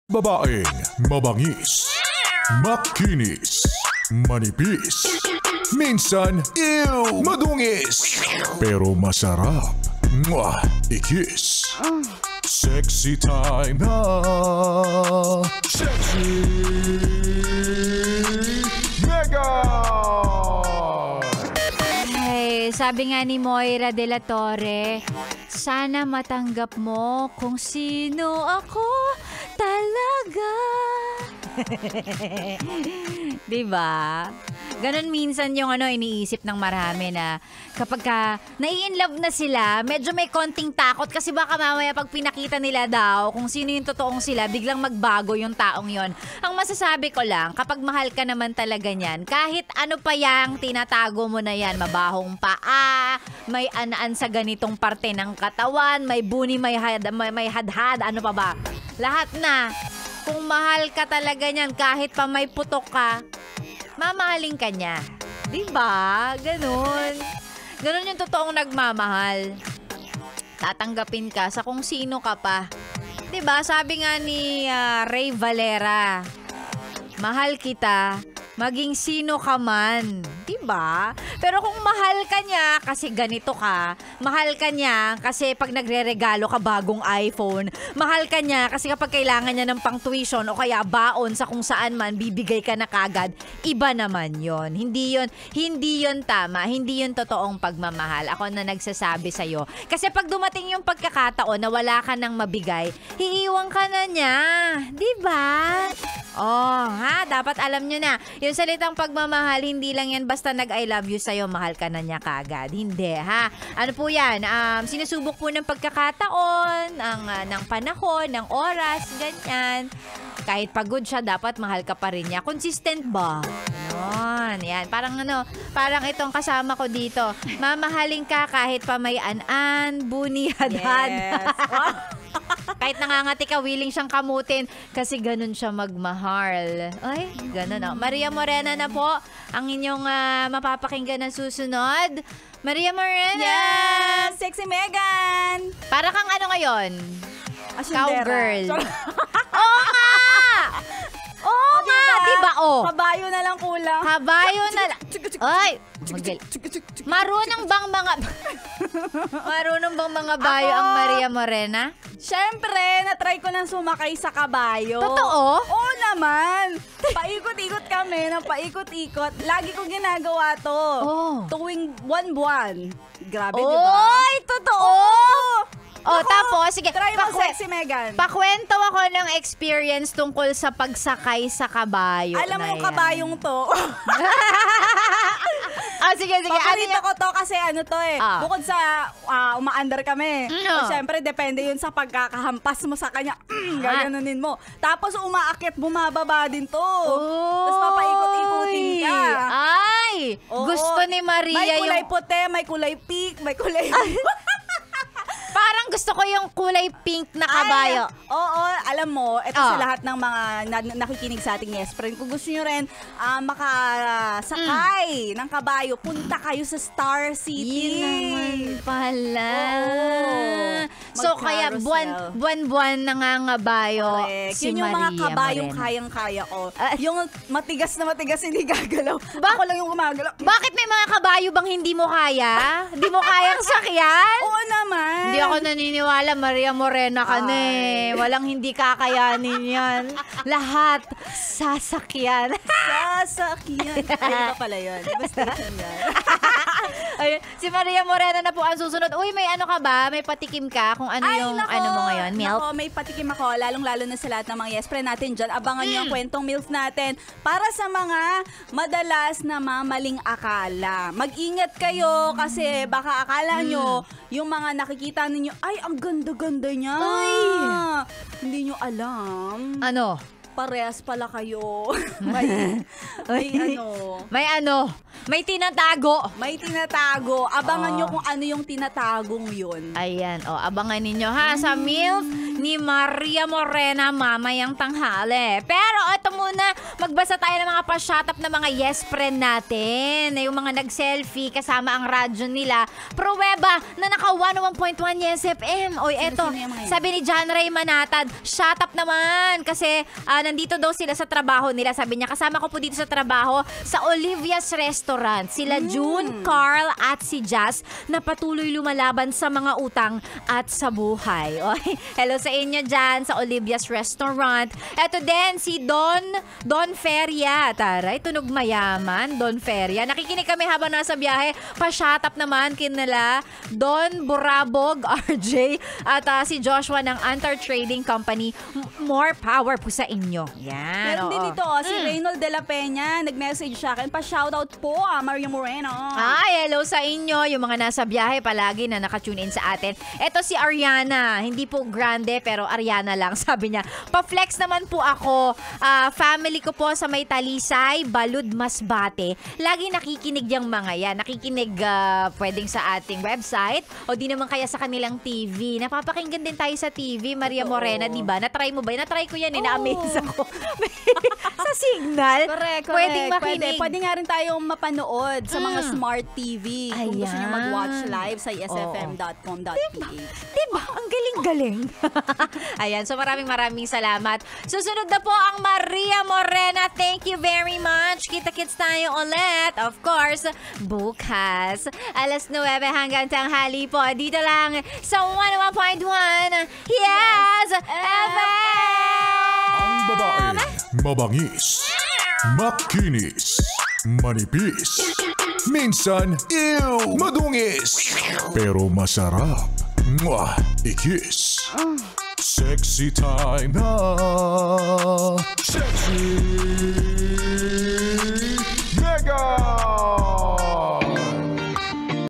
Babaeng mabangis, makinis, manipis, minsan, madungis, pero masarap. Mwah! I-kiss. Sexy time na. Sexy Mega! Ay, sabi nga ni Moira de la Torre, sana matanggap mo kung sino ako talaga. Diba? Ganon minsan yung iniisip ng marami na kapag nai-inlove na sila, medyo may konting takot kasi baka mamaya pag pinakita nila daw kung sino yung totoong sila, biglang magbago yung taong yon. Ang masasabi ko lang, kapag mahal ka naman talaga niyan, kahit ano pa yang tinatago mo na yan, mabahong paa, may anaan sa ganitong parte ng katawan, may buni, may hadhad, ano pa ba? Lahat na. Kung mahal ka talaga niyan, kahit pa may putok ka, mamahalin ka niya. Diba? Ganon. Ganon yung totoong nagmamahal. Tatanggapin ka sa kung sino ka pa. Diba? Sabi nga ni Ray Valera, mahal kita, maging sino ka man. Diba? Pero kung mahal ka niya kasi ganito ka, mahal ka niya kasi pag nagre-regalo ka bagong iPhone, mahal ka niya kasi kapag kailangan niya ng pang tuition o kaya baon sa kung saan man bibigay ka na kagad, iba naman yon. Hindi yon tama, hindi yon totoong pagmamahal. Ako na nagsasabi sa'yo. Kasi pag dumating yung pagkakataon na wala ka nang mabigay, hiiwan ka na niya. Diba? Oh, dapat alam nyo na. Yung salitang pagmamahal, hindi lang yan basta nag-I love you sa'yo, mahal ka na niya kagad. Hindi, ha? Ano po yan? Sinusubok po ng pagkakataon, ng panahon, ng oras, ganyan. Kahit pagod siya, dapat mahal ka pa rin niya. Consistent ba? Ganon. Yan. Parang itong kasama ko dito. Mamahalin ka kahit pa may an-an, buni, hadhad. Yes. Kahit nangangati ka, willing siyang kamutin kasi ganun siya magmahal. Ay, ganun o. Maria Morena na po ang inyong mapapakinggan na susunod. Maria Morena! Yes! Sexy Megan! Para kang ano ngayon? Cowgirl. Oo nga! Oo nga! Diba o? Kabayo na lang kulang. Kabayo na lang. Ay! Marunong bang mga bayo ang Maria Morena? Siyempre, natry ko nang sumakay sa kabayo. Totoo? Oo naman. Paikot-ikot kami ng paikot-ikot. Lagi ko ginagawa to. Oh. Tuwing buwan-buwan. Grabe, di ba? Oy, totoo! Oh, tapos, sige. Try mo, Sexy Megan. Pakwento ako ng experience tungkol sa pagsakay sa kabayo. Alam mo, kabayong to. Sige. Paborito ko to kasi bukod sa umaandar kami. So, syempre, depende yun sa pagkakahampas mo sa kanya. Gaganunin mo. Tapos, umaakit, bumababa din to. Tapos, papaikot-ikutin ka. Ay! Oo. Gusto ni Maria may kulay puti, may kulay pink, may kulay... Parang gusto ko yung kulay pink na kabayo. Oo, alam mo, ito sa lahat ng mga nakikinig sa ating yes friend. Kung gusto nyo rin makasakay ng kabayo, punta kayo sa Star City. Yun naman pala. So, kaya buwan-buwan nangangabayo si Yun yung mga Maria kabayong Morena. kayang-kaya ko. Yung matigas na matigas, hindi gagalaw. Ako lang yung gumagalaw. Bakit may mga kabayo bang hindi mo kaya? Hindi mo kayang sakyan? Oo naman. Hindi ako naniniwala, Maria Morena ka na eh. Walang hindi kakayanin yan. Lahat sasakyan. Sasakyan. Ayun pa pala yun. Diba station yan? Ayun, si Maria Morena na po ang susunod. Uy, may ano ka ba? May patikim ka kung ano yung ano mo ngayon? Milk? Nako, may patikim ako. Lalong-lalo na sa lahat ng mga yes friend natin dyan. Abangan nyo ang kwentong milk natin para sa mga madalas na mamaling akala. Mag-ingat kayo kasi baka akala nyo yung mga nakikita ninyo, ay, ang ganda-ganda niya. Ay! Hindi nyo alam. Ano? Parehas pala kayo. May tinatago. May tinatago. Abangan nyo kung ano yung tinatagong yun. Ayan, abangan ninyo ha sa MILF ni Maria Morena mamayang tanghali. Pero ito muna, magbasa tayo ng mga pa-shut up na mga yes friend natin. Yung mga nag-selfie kasama ang radyo nila. Pruweba na naka 101.1 Yes FM. Oy, eto, sabi ni John Ray Manatad, shut up naman. Kasi nandito daw sila sa trabaho nila. Sabi niya, kasama ko po dito sa trabaho sa Olivia's Restaurant. Sila June, Carl at si Jazz na patuloy lumalaban sa mga utang at sa buhay. Oy, hello sa inyo dyan sa Olivia's Restaurant. Eto din si Don Feria. Taray, tunog mayaman. Don Feria. Nakikinig kami habang nasa biyahe. Pa-shut up naman kinala Don Burabog, RJ, at si Joshua ng Antar Trading Company. More power po sa inyo. Yan. Meron din dito, si Reynold de la Peña, nag-message sa akin, pa-shoutout po, Maria Moreno. Ay, hello sa inyo, yung mga nasa biyahe palagi na nakatune in sa atin. Ito si Ariana, hindi po grande pero Ariana lang, sabi niya. Pa-flex naman po ako, family ko po sa may Talisay, Balud, Masbate. Lagi nakikinig yung mga yan. Nakikinig pwedeng sa ating website o di naman kaya sa kanilang TV. Napapakinggan din tayo sa TV, Maria Morena, di ba? Na-try mo ba? Na-try ko yan, na-amaze ako. Sa signal. Correct. Pwedeng makinig. Pwede nga rin tayong mapanood sa mga smart TV. Kung gusto niyo mag-watch live sa yesfm.com.ph. Diba? Ang galing-galing. Ayan, so maraming salamat. Susunod na po ang Maria Morena. Thank you very much. Kita-kits tayo ulit. Of course, bukas. Alas 9 hanggang tanghali po. Dito lang sa 101.1 Yes FM! Ang babae, mabangis, makinis, manipis, minsan, madungis, pero masarap. Mwah! I-kiss. Sexy time na. Sexy